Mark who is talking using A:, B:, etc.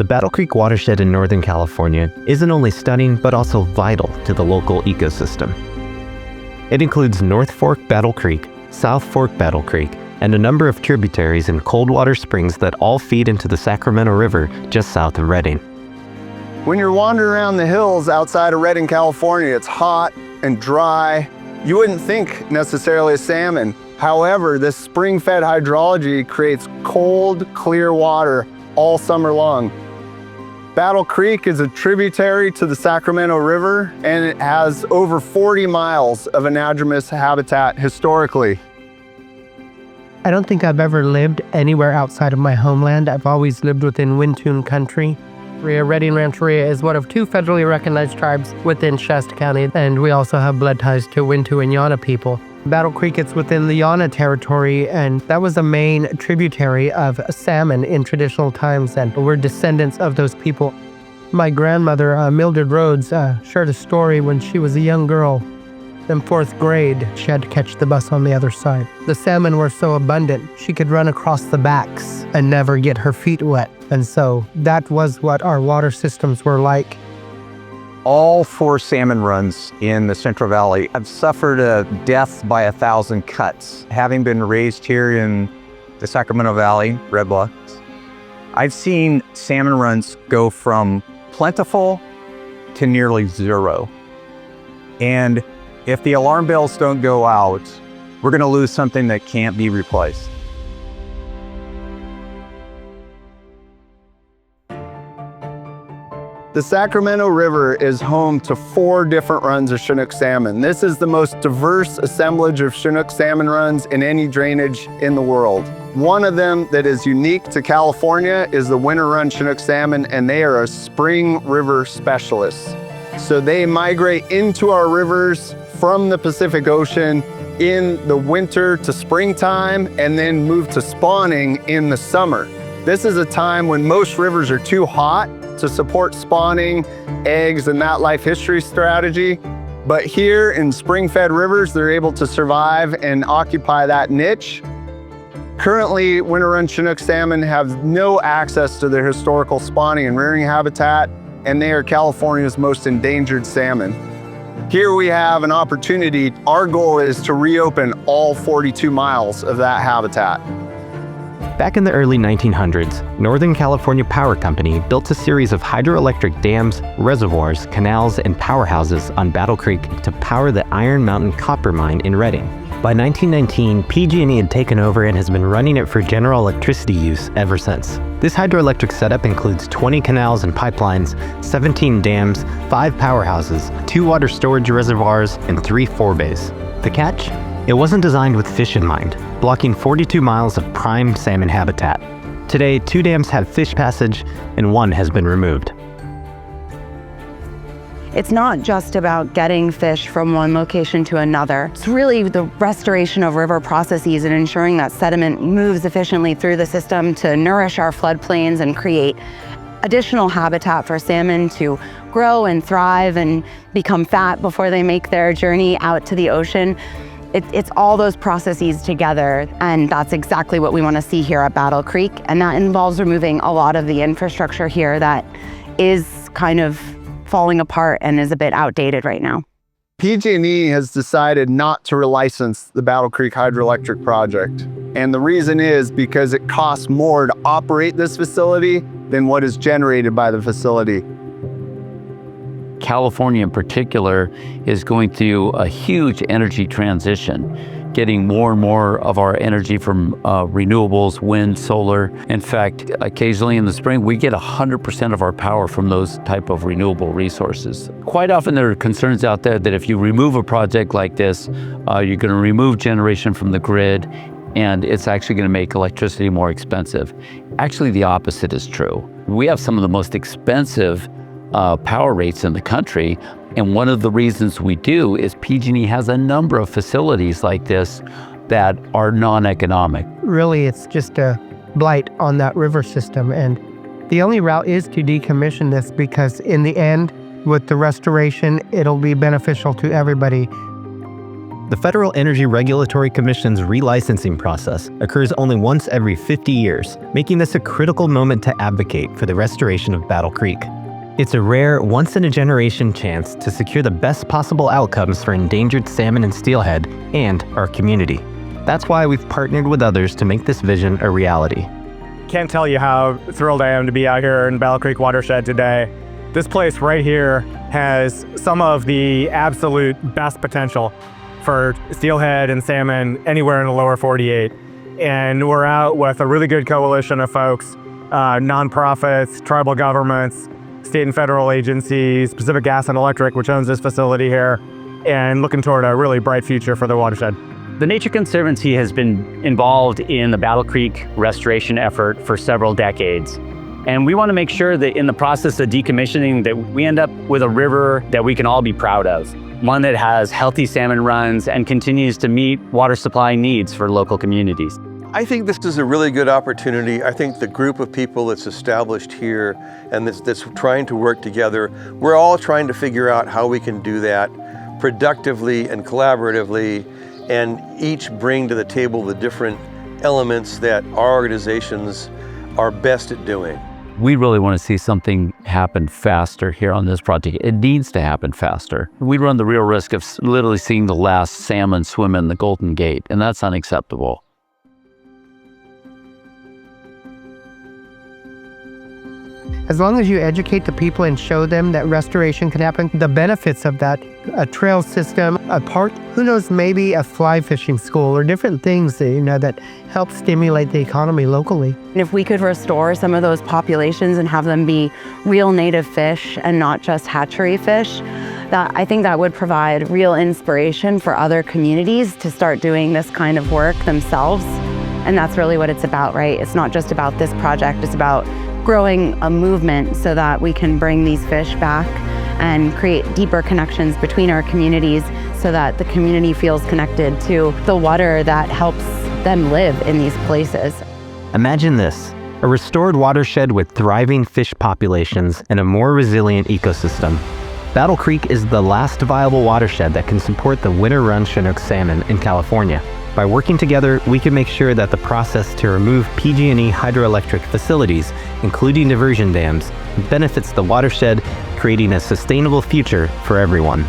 A: The Battle Creek watershed in Northern California isn't only stunning, but also vital to the local ecosystem. It includes North Fork Battle Creek, South Fork Battle Creek, and a number of tributaries and cold water springs that all feed into the Sacramento River just south of Redding.
B: When you're wandering around the hills outside of Redding, California, it's hot and dry. You wouldn't think necessarily of salmon. However, this spring-fed hydrology creates cold, clear water all summer long. Battle Creek is a tributary to the Sacramento River, and it has over 40 miles of anadromous habitat historically.
C: I don't think I've ever lived anywhere outside of my homeland. I've always lived within Wintun country. Redding Rancheria is one of two federally recognized tribes within Shasta County, and we also have blood ties to Wintun and Yana people. Battle Creek is within the Yana territory, and that was a main tributary of salmon in traditional times, and we're descendants of those people. My grandmother, Mildred Rhodes, shared a story when she was a young girl. In 4th grade, she had to catch the bus on the other side. The salmon were so abundant, she could run across the backs and never get her feet wet. And so that was what our water systems were like.
D: All 4 salmon runs in the Central Valley have suffered a death by 1,000 cuts. Having been raised here in the Sacramento Valley, Red Bluffs, I've seen salmon runs go from plentiful to nearly 0. And if the alarm bells don't go out, we're going to lose something that can't be replaced.
B: The Sacramento River is home to 4 different runs of Chinook salmon. This is the most diverse assemblage of Chinook salmon runs in any drainage in the world. One of them that is unique to California is the winter run Chinook salmon, and they are a spring river specialist. So they migrate into our rivers from the Pacific Ocean in the winter to springtime, and then move to spawning in the summer. This is a time when most rivers are too hot to support spawning, eggs, and that life history strategy. But here in spring-fed rivers, they're able to survive and occupy that niche. Currently, winter-run Chinook salmon have no access to their historical spawning and rearing habitat, and they are California's most endangered salmon. Here we have an opportunity. Our goal is to reopen all 42 miles of that habitat.
A: Back in the early 1900s, Northern California Power Company built a series of hydroelectric dams, reservoirs, canals, and powerhouses on Battle Creek to power the Iron Mountain copper mine in Redding. By 1919, PG&E had taken over and has been running it for general electricity use ever since. This hydroelectric setup includes 20 canals and pipelines, 17 dams, 5 powerhouses, 2 water storage reservoirs, and 3 forebays. The catch? It wasn't designed with fish in mind, blocking 42 miles of prime salmon habitat. Today, 2 dams have fish passage and 1 has been removed.
E: It's not just about getting fish from one location to another. It's really the restoration of river processes and ensuring that sediment moves efficiently through the system to nourish our floodplains and create additional habitat for salmon to grow and thrive and become fat before they make their journey out to the ocean. It's all those processes together, and that's exactly what we want to see here at Battle Creek, and that involves removing a lot of the infrastructure here that is kind of falling apart and is a bit outdated right now.
B: PG&E has decided not to relicense the Battle Creek Hydroelectric project, and the reason is because it costs more to operate this facility than what is generated by the facility.
F: California in particular is going through a huge energy transition, getting more and more of our energy from renewables, wind, solar. In fact, occasionally in the spring, we get 100% of our power from those type of renewable resources. Quite often there are concerns out there that if you remove a project like this, you're going to remove generation from the grid, and it's actually going to make electricity more expensive. Actually, the opposite is true. We have some of the most expensive power rates in the country, and one of the reasons we do is PG&E has a number of facilities like this that are non-economic.
C: Really, it's just a blight on that river system, and the only route is to decommission this, because in the end, with the restoration, it'll be beneficial to everybody.
A: The Federal Energy Regulatory Commission's relicensing process occurs only once every 50 years, making this a critical moment to advocate for the restoration of Battle Creek. It's a rare, once-in-a-generation chance to secure the best possible outcomes for endangered salmon and steelhead and our community. That's why we've partnered with others to make this vision a reality.
G: Can't tell you how thrilled I am to be out here in Battle Creek watershed today. This place right here has some of the absolute best potential for steelhead and salmon anywhere in the lower 48. And we're out with a really good coalition of folks, nonprofits, tribal governments, state and federal agencies, Pacific Gas and Electric, which owns this facility here, and looking toward a really bright future for the watershed.
H: The Nature Conservancy has been involved in the Battle Creek restoration effort for several decades. And we want to make sure that in the process of decommissioning that we end up with a river that we can all be proud of. One that has healthy salmon runs and continues to meet water supply needs for local communities.
I: I think this is a really good opportunity. I think the group of people that's established here and that's trying to work together, we're all trying to figure out how we can do that productively and collaboratively, and each bring to the table the different elements that our organizations are best at doing.
F: We really want to see something happen faster here on this project. It needs to happen faster. We run the real risk of literally seeing the last salmon swim in the Golden Gate, and that's unacceptable.
C: As long as you educate the people and show them that restoration can happen, the benefits of that, a trail system, a park, who knows, maybe a fly fishing school or different things that help stimulate the economy locally.
E: And if we could restore some of those populations and have them be real native fish and not just hatchery fish, I think that would provide real inspiration for other communities to start doing this kind of work themselves. And that's really what it's about, right? It's not just about this project, it's about growing a movement so that we can bring these fish back and create deeper connections between our communities so that the community feels connected to the water that helps them live in these places.
A: Imagine this, a restored watershed with thriving fish populations and a more resilient ecosystem. Battle Creek is the last viable watershed that can support the winter-run Chinook salmon in California. By working together, we can make sure that the process to remove PG&E hydroelectric facilities, including diversion dams, benefits the watershed, creating a sustainable future for everyone.